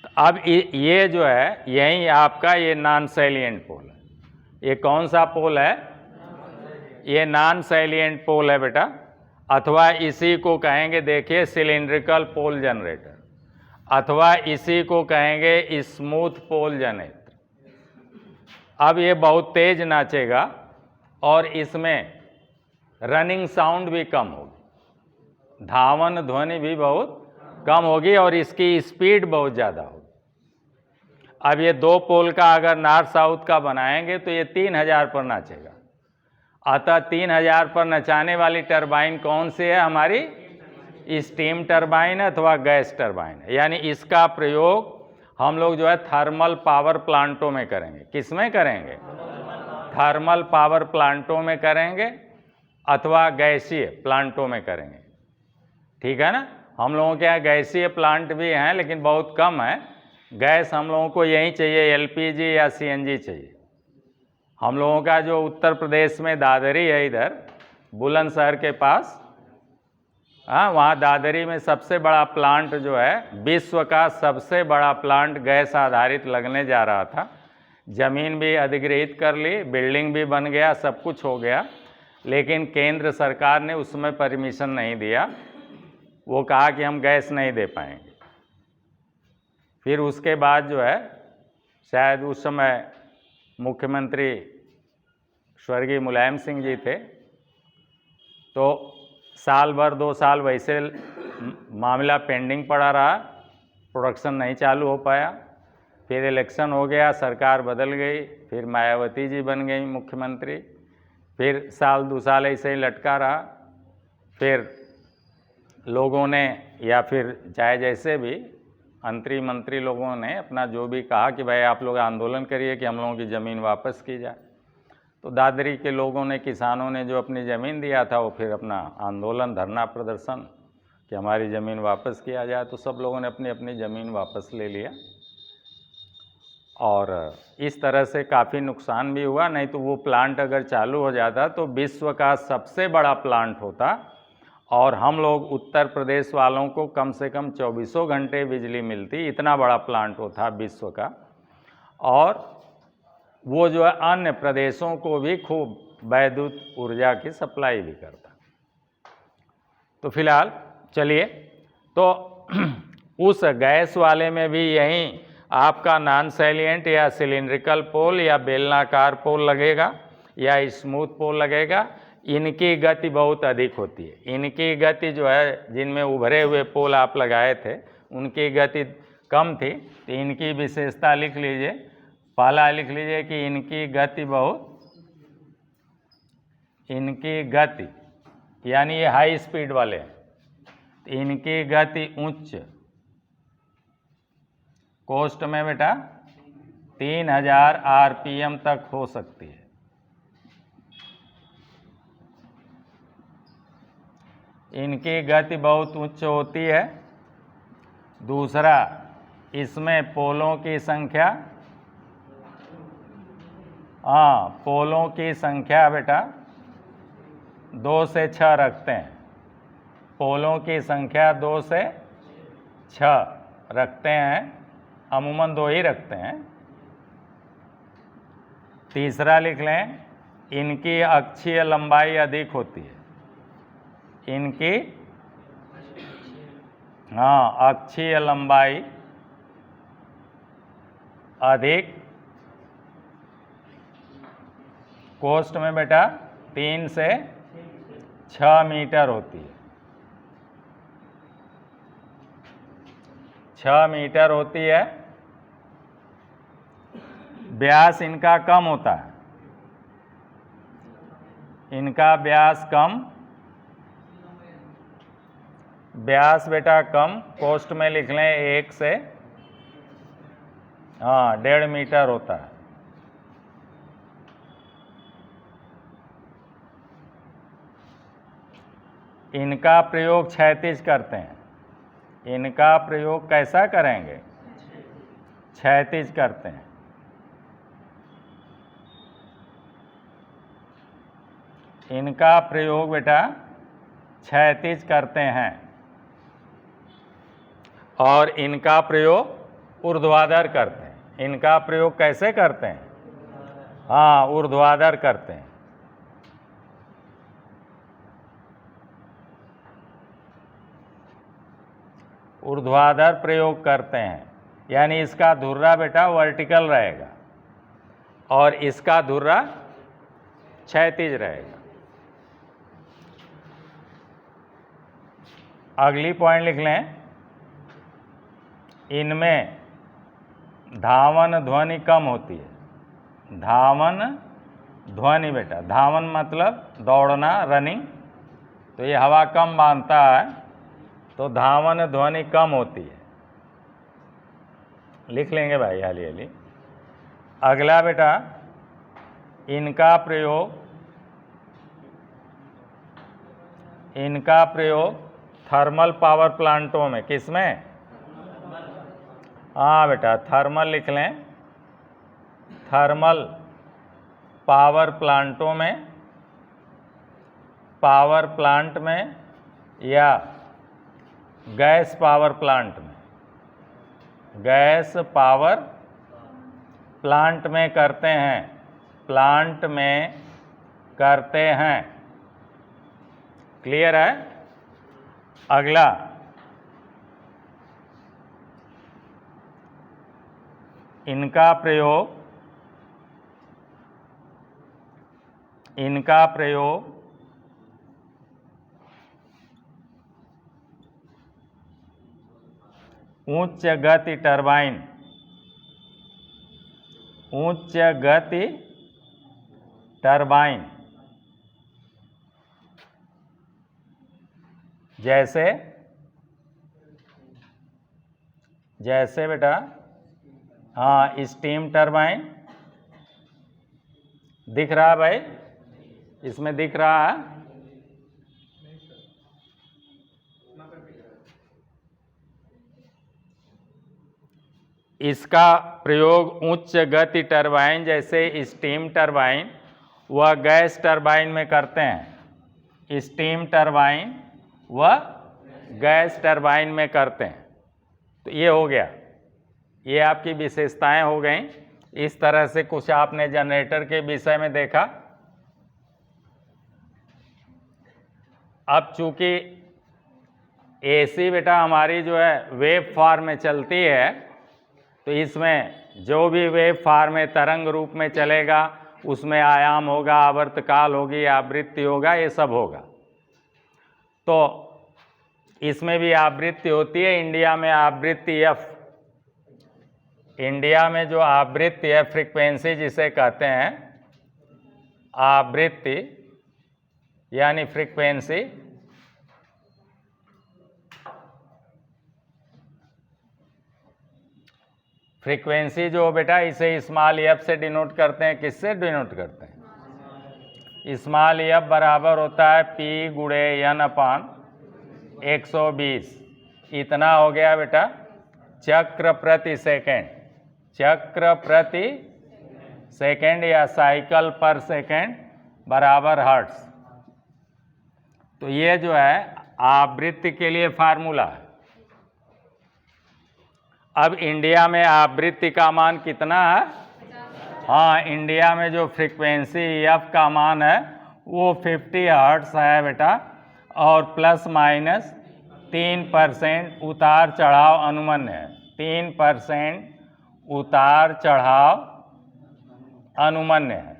तो अब ये जो है यही आपका ये नॉन सैलिएंट पोल है। ये कौन सा पोल है? ये नॉन सैलिएंट पोल है बेटा, अथवा इसी को कहेंगे, देखिए, सिलिंड्रिकल पोल जनरेटर, अथवा इसी को कहेंगे स्मूथ पोल जनरेटर। अब ये बहुत तेज नाचेगा और इसमें रनिंग साउंड भी कम होगी, धावन ध्वनि भी बहुत कम होगी और इसकी स्पीड बहुत ज़्यादा होगी। अब ये दो पोल का अगर नॉर्थ साउथ का बनाएंगे तो ये 3000 पर नाचेगा। अतः 3000 पर नचाने वाली टरबाइन कौन सी है? हमारी स्टीम टरबाइन अथवा गैस टरबाइन है। यानी इसका प्रयोग हम लोग जो है थर्मल पावर प्लांटों में करेंगे। किस में करेंगे? थर्मल पावर प्लांटों में करेंगे अथवा गैसीय प्लांटों में करेंगे। ठीक है ना? हम लोगों के यहाँ गैसीय प्लांट भी हैं, लेकिन बहुत कम है। गैस हम लोगों को यहीं चाहिए, एलपीजी या सीएनजी चाहिए। हम लोगों का जो उत्तर प्रदेश में दादरी है, इधर बुलंदशहर के पास, हाँ, वहाँ दादरी में सबसे बड़ा प्लांट जो है, विश्व का सबसे बड़ा प्लांट गैस आधारित लगने जा रहा था। ज़मीन भी अधिग्रहित कर ली, बिल्डिंग भी बन गया, सब कुछ हो गया, लेकिन केंद्र सरकार ने उसमें परमिशन नहीं दिया। वो कहा कि हम गैस नहीं दे पाएंगे। फिर उसके बाद जो है, शायद उस समय मुख्यमंत्री स्वर्गीय मुलायम सिंह जी थे, तो साल भर 2 साल वैसे मामला पेंडिंग पड़ा रहा, प्रोडक्शन नहीं चालू हो पाया। फिर इलेक्शन हो गया, सरकार बदल गई, फिर मायावती जी बन गई मुख्यमंत्री, फिर साल 2 साल ऐसे ही लटका रहा। फिर लोगों ने, या फिर चाहे जैसे भी अंतरिम मंत्री लोगों ने अपना जो भी कहा कि भाई आप लोग आंदोलन करिए कि हम लोगों की ज़मीन वापस की जाए। तो दादरी के लोगों ने, किसानों ने जो अपनी ज़मीन दिया था, वो फिर अपना आंदोलन, धरना प्रदर्शन कि हमारी ज़मीन वापस किया जाए। तो सब लोगों ने अपनी अपनी ज़मीन वापस ले लिया और इस तरह से काफ़ी नुकसान भी हुआ। नहीं तो वो प्लांट अगर चालू हो जाता तो विश्व का सबसे बड़ा प्लांट होता और हम लोग उत्तर प्रदेश वालों को कम से कम 24 घंटे बिजली मिलती। इतना बड़ा प्लांट होता विश्व का, और वो जो है अन्य प्रदेशों को भी खूब वैद्युत ऊर्जा की सप्लाई भी करता। तो फिलहाल चलिए, तो उस गैस वाले में भी यहीं आपका नॉन सैलिएंट या सिलिंड्रिकल पोल या बेलनाकार पोल लगेगा या स्मूथ पोल लगेगा। इनकी गति बहुत अधिक होती है। इनकी गति जो है, जिनमें उभरे हुए पोल आप लगाए थे उनकी गति कम थी, तो इनकी विशेषता लिख लीजिए। पहला लिख लीजिए कि इनकी गति इनकी गति, यानी ये हाई स्पीड वाले हैं, तो इनकी गति उच्च कोस्ट में बेटा 3000 आरपीएम तक हो सकती है। इनकी गति बहुत उच्च होती है। दूसरा, इसमें पोलों की संख्या, हाँ पोलों की संख्या बेटा 2 से 6 रखते हैं। पोलों की संख्या 2 से 6 रखते हैं, अमूमन 2 ही रखते हैं। तीसरा लिख लें, इनकी अक्षीय लंबाई अधिक होती है। इनकी अक्षीय लंबाई अधिक, कोस्ट में बेटा 3 से 6 मीटर होती है। 6 मीटर होती है। व्यास इनका कम होता है, इनका व्यास कम, व्यास बेटा कम, कोस्ट में लिख लें 1 से 1.5 मीटर होता है। इनका प्रयोग क्षैतिज करते हैं। इनका प्रयोग कैसा करेंगे? क्षैतिज करते हैं। इनका प्रयोग बेटा क्षैतिज करते हैं और इनका प्रयोग ऊर्ध्वाधर करते हैं। इनका प्रयोग कैसे करते हैं? ऊर्ध्वाधर करते हैं। ऊर्ध्वाधर प्रयोग करते हैं, यानी इसका धुर्रा बेटा वर्टिकल रहेगा और इसका धुर्रा क्षैतिज रहेगा। अगली पॉइंट लिख लें, इनमें धावन ध्वनि कम होती है। धावन ध्वनि बेटा, धावन मतलब दौड़ना, रनिंग, तो ये हवा कम बांधता है तो धावन ध्वनि कम होती है। लिख लेंगे भाई हाली हाली। अगला बेटा, इनका प्रयोग थर्मल पावर प्लांटों में, किसमें? बेटा थर्मल लिख लें, थर्मल पावर प्लांटों में, पावर प्लांट में या गैस पावर प्लांट में, गैस पावर प्लांट में करते हैं, प्लांट में करते हैं। क्लियर है? अगला, इनका प्रयोग उच्च गति टरबाइन, उच्च गति टरबाइन, जैसे बेटा स्टीम टरबाइन दिख रहा है भाई, इसमें दिख रहा है। इसका प्रयोग उच्च गति टरबाइन जैसे स्टीम टरबाइन व गैस टरबाइन में करते हैं। स्टीम टरबाइन व गैस टरबाइन में करते हैं। तो ये हो गया, ये आपकी विशेषताएं हो गई। इस तरह से कुछ आपने जनरेटर के विषय में देखा। अब चूंकि एसी बेटा हमारी जो है वेव फॉर्म में चलती है, तो इसमें जो भी वेव फॉर्म में तरंग रूप में चलेगा उसमें आयाम होगा, आवर्तकाल होगी, आवृत्ति होगा, ये सब होगा। तो इसमें भी आवृत्ति होती है। इंडिया में आवृत्ति एफ, इंडिया में जो आवृत्ति है, फ्रीक्वेंसी जिसे कहते हैं, आवृत्ति यानी फ्रीक्वेंसी, फ्रीक्वेंसी जो बेटा इसे स्मॉल एफ से डिनोट करते हैं। किससे डिनोट करते हैं? स्मॉल एफ बराबर होता है पी गुणे एन अपान 120। इतना हो गया बेटा चक्र प्रति सेकेंड, चक्र प्रति सेकेंड या साइकिल पर सेकेंड बराबर हर्ट्ज। तो ये जो है आवृत्ति के लिए फार्मूला है। अब इंडिया में आवृत्ति का मान कितना है? हाँ, इंडिया में जो फ्रीक्वेंसी एफ का मान है वो 50 हर्ट्ज है बेटा, और प्लस माइनस 3% उतार चढ़ाव अनुमन्य है। 3% उतार चढ़ाव अनुमन्य है,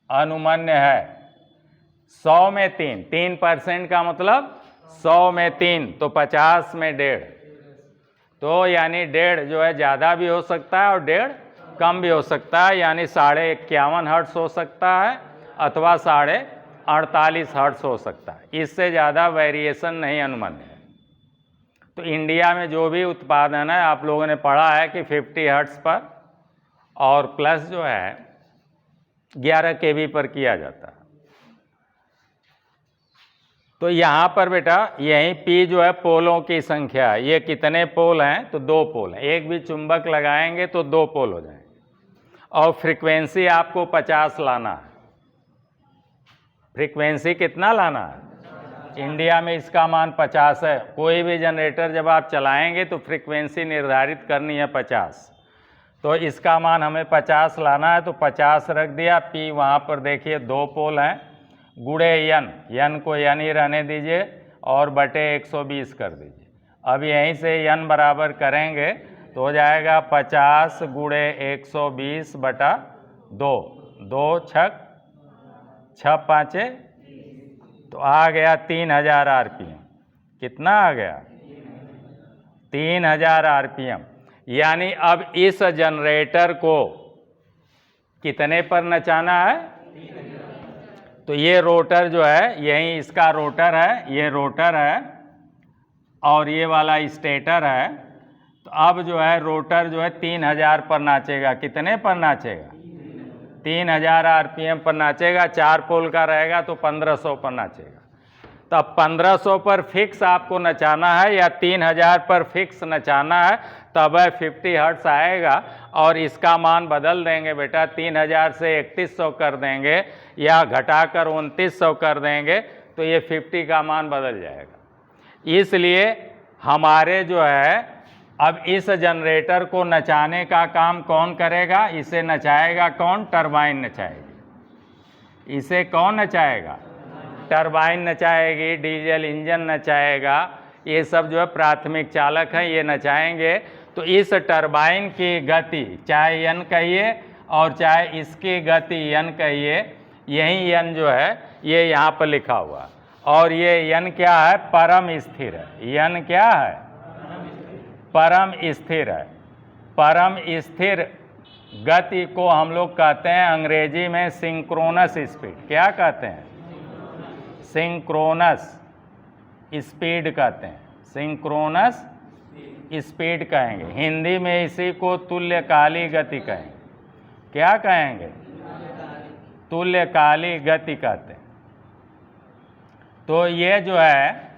अनुमन्य है। 100 में 3% का मतलब 100 में 3 तो 50 में 1.5, तो यानी 1.5 जो है ज़्यादा भी हो सकता है और 1.5 कम भी हो सकता है, यानी 51.5 हर्ट्ज हो सकता है अथवा 48.5 हर्ट्ज हो सकता है। इससे ज़्यादा वेरिएशन नहीं अनुमन्य है। तो इंडिया में जो भी उत्पादन है आप लोगों ने पढ़ा है कि 50 हर्ट्ज पर और प्लस जो है 11 kV पर किया जाता है। तो यहाँ पर बेटा यहीं P जो है पोलों की संख्या है। ये कितने पोल हैं? तो 2 पोल हैं। एक भी चुंबक लगाएंगे तो 2 पोल हो जाएंगे, और फ्रीक्वेंसी आपको 50 लाना है। फ्रीक्वेंसी कितना लाना है? इंडिया में इसका मान 50 है। कोई भी जनरेटर जब आप चलाएंगे तो फ्रीक्वेंसी निर्धारित करनी है 50, तो इसका मान हमें 50 लाना है। तो 50 रख दिया। P वहाँ पर देखिए 2 पोल हैं, गुणे n को n ही रहने दीजिए और बटे 120 कर दीजिए। अब यहीं से n बराबर करेंगे तो हो जाएगा 50 गुणे 120 बटा 2, 2 छक 6 पाँचे, तो आ गया 3000 RPM। कितना आ गया? 3000 RPM। यानी अब इस जनरेटर को कितने पर नचाना है? तो ये रोटर जो है, यही इसका रोटर है, ये रोटर है और ये वाला स्टेटर है। तो अब जो है रोटर जो है 3000 पर नाचेगा। कितने पर नाचेगा? 3000 RPM पर नाचेगा। 4 पोल का रहेगा तो 1500 पर नाचेगा। तो अब 1500 पर फिक्स आपको नचाना है या 3000 पर फिक्स नचाना है, तब 50 हर्ट्ज आएगा। और इसका मान बदल देंगे बेटा, 3000 से 3100 कर देंगे या घटाकर 2900 कर देंगे तो ये 50 का मान बदल जाएगा। इसलिए हमारे जो है अब इस जनरेटर को नचाने का काम कौन करेगा? इसे नचाएगा कौन? टरबाइन नचाएगी। इसे कौन नचाएगा? टरबाइन नचाएगी, डीजल इंजन नचाएगा। ये सब जो है प्राथमिक चालक हैं, ये नचाएंगे। तो इस टरबाइन की गति, चाहे n कहिए और चाहे इसकी गति n कहिए, यही n जो है ये यहाँ पर लिखा हुआ। और ये n क्या है? परम स्थिर है। n क्या है? परम स्थिर है। परम स्थिर गति को हम लोग कहते हैं अंग्रेजी में सिंक्रोनस स्पीड। क्या कहते हैं? सिंक्रोनस स्पीड कहते हैं। सिंक्रोनस स्पीड कहेंगे। हिंदी में इसी को तुल्यकाली गति कहेंगे। क्या कहेंगे? तुल्यकाली गति कहते हैं। तो ये जो है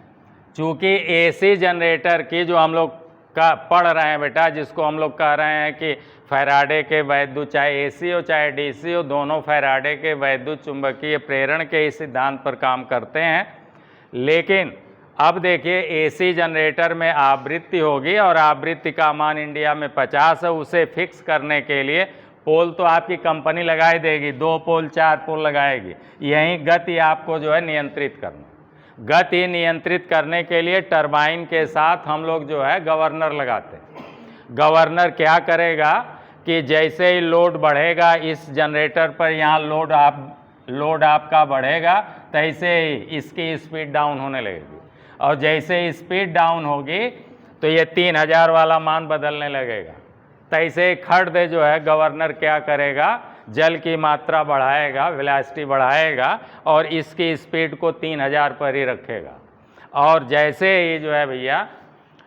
चूंकि एसी जनरेटर की जो हम लोग का पढ़ रहे हैं बेटा, जिसको हम लोग कह रहे हैं कि फैराडे के वैद्युत, चाहे एसी हो चाहे डीसी हो, दोनों फैराडे के वैद्युत चुंबकीय प्रेरण के इस सिद्धांत पर काम करते हैं। लेकिन अब देखिए एसी जनरेटर में आवृत्ति होगी और आवृत्ति का मान इंडिया में 50 है। उसे फिक्स करने के लिए पोल तो आपकी कंपनी लगाई देगी, 2 पोल 4 पोल लगाएगी। यही गति आपको जो है नियंत्रित करना। गति नियंत्रित करने के लिए टरबाइन के साथ हम लोग जो है गवर्नर लगाते हैं। गवर्नर क्या करेगा कि जैसे ही लोड बढ़ेगा इस जनरेटर पर, यहाँ लोड आपका बढ़ेगा, तैसे ही इसकी स्पीड डाउन होने लगेगी। और जैसे ही स्पीड डाउन होगी तो ये 3000 वाला मान बदलने लगेगा। तैसे ही खर्द जो है गवर्नर क्या करेगा? जल की मात्रा बढ़ाएगा, वेलोसिटी बढ़ाएगा और इसकी स्पीड को 3000 पर ही रखेगा। और जैसे ही जो है भैया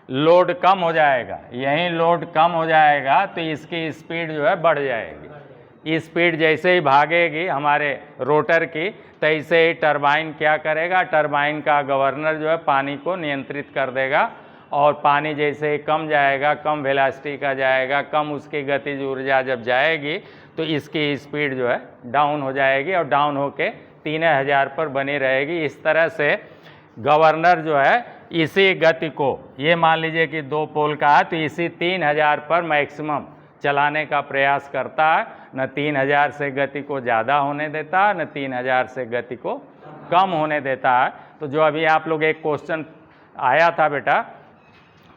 लोड कम हो जाएगा, यहीं लोड कम हो जाएगा तो इसकी स्पीड जो है बढ़ जाएगी। स्पीड जैसे ही भागेगी हमारे रोटर की, तैसे ही टरबाइन क्या करेगा, टरबाइन का गवर्नर जो है पानी को नियंत्रित कर देगा, और पानी जैसे ही कम जाएगा, कम वेलोसिटी का जाएगा, कम उसकी गतिज ऊर्जा जब जाएगी तो इसकी स्पीड जो है डाउन हो जाएगी, और डाउन होके 3000 पर बनी रहेगी। इस तरह से गवर्नर जो है इसी गति को, ये मान लीजिए कि 2 पोल का है, तो इसी 3000 पर मैक्सिमम चलाने का प्रयास करता है। न 3000 से गति को ज़्यादा होने देता है, न 3000 से गति को कम होने देता है। तो जो अभी आप लोग एक क्वेश्चन आया था बेटा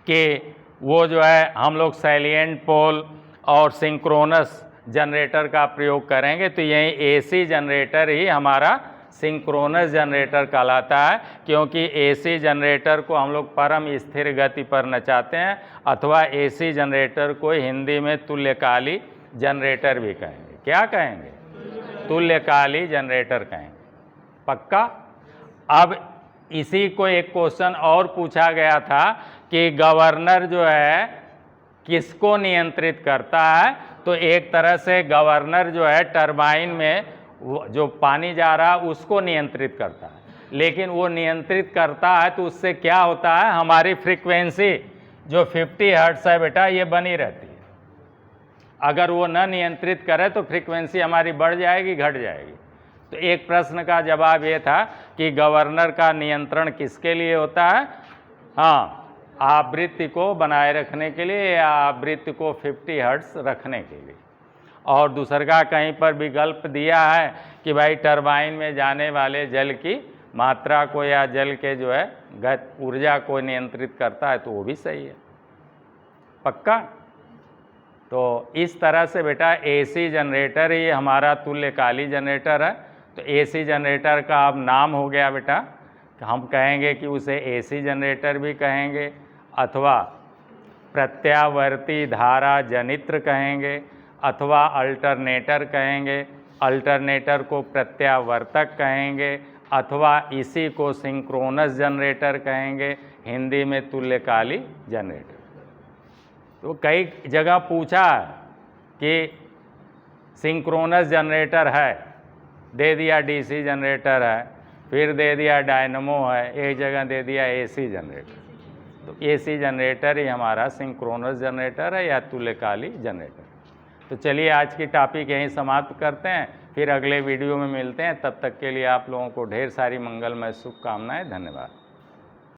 कि वो जो है हम लोग सैलिएंट पोल और सिंक्रोनस जनरेटर का प्रयोग करेंगे, तो यही एसी जनरेटर ही हमारा सिंक्रोनस जनरेटर कहलाता है, क्योंकि एसी जनरेटर को हम लोग परम स्थिर गति पर नचाते हैं, अथवा एसी जनरेटर को हिंदी में तुल्यकाली जनरेटर भी कहेंगे। क्या कहेंगे? तुल्यकाली जनरेटर कहेंगे। पक्का? अब इसी को एक क्वेश्चन और पूछा गया था कि गवर्नर जो है किसको नियंत्रित करता है, तो एक तरह से गवर्नर जो है टरबाइन में जो पानी जा रहा है उसको नियंत्रित करता है, लेकिन वो नियंत्रित करता है तो उससे क्या होता है, हमारी फ्रीक्वेंसी जो 50 हर्ट्ज है बेटा ये बनी रहती है। अगर वो न नियंत्रित करे तो फ्रीक्वेंसी हमारी बढ़ जाएगी, घट जाएगी। तो एक प्रश्न का जवाब ये था कि गवर्नर का नियंत्रण किसके लिए होता है? हाँ, आवृत्ति को बनाए रखने के लिए या आवृत्ति को 50 हर्ट्ज रखने के लिए। और दूसरा कहीं पर विकल्प दिया है कि भाई टरबाइन में जाने वाले जल की मात्रा को या जल के जो है ऊर्जा को नियंत्रित करता है, तो वो भी सही है। पक्का? तो इस तरह से बेटा एसी जनरेटर ही हमारा तुल्यकाली जनरेटर है। तो एसी जनरेटर का अब नाम हो गया बेटा, हम कहेंगे कि उसे एसी जनरेटर भी कहेंगे, अथवा प्रत्यावर्ती धारा जनित्र कहेंगे, अथवा अल्टरनेटर कहेंगे। अल्टरनेटर को प्रत्यावर्तक कहेंगे, अथवा इसी को सिंक्रोनस जनरेटर कहेंगे, हिंदी में तुल्यकाली जनरेटर। तो कई जगह पूछा कि सिंक्रोनस जनरेटर है, दे दिया डीसी जनरेटर है, फिर दे दिया डायनमो है, एक जगह दे दिया एसी जनरेटर। तो एसी जनरेटर ही हमारा सिंक्रोनस जनरेटर है या तुल्यकाली जनरेटर। तो चलिए आज की टॉपिक यहीं समाप्त करते हैं, फिर अगले वीडियो में मिलते हैं। तब तक के लिए आप लोगों को ढेर सारी मंगलमय शुभकामनाएं। धन्यवाद।